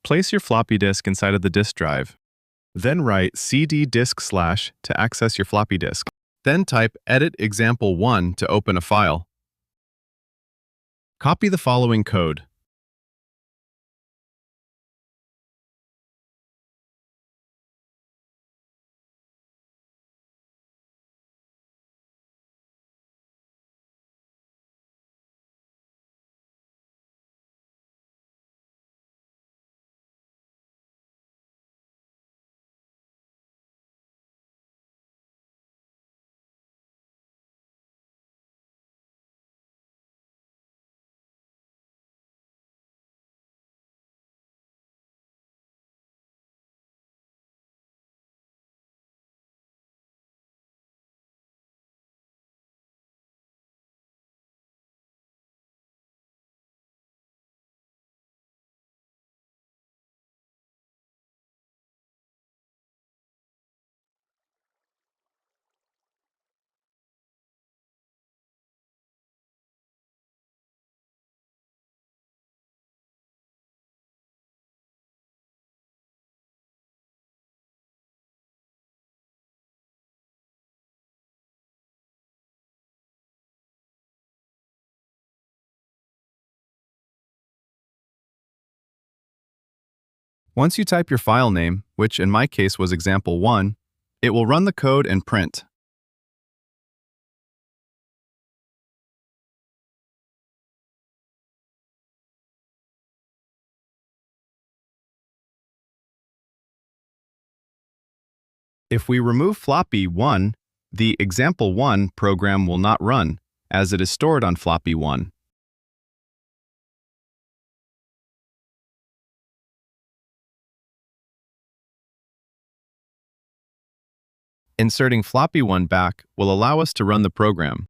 Place your floppy disk inside of the disk drive. Then write cd disk / to access your floppy disk. Then type edit example1 to open a file. Copy the following code. Once you type your file name, which in my case was example1, it will run the code and print. If we remove floppy1, the example1 program will not run, as it is stored on floppy1. Inserting floppy1 back will allow us to run the program.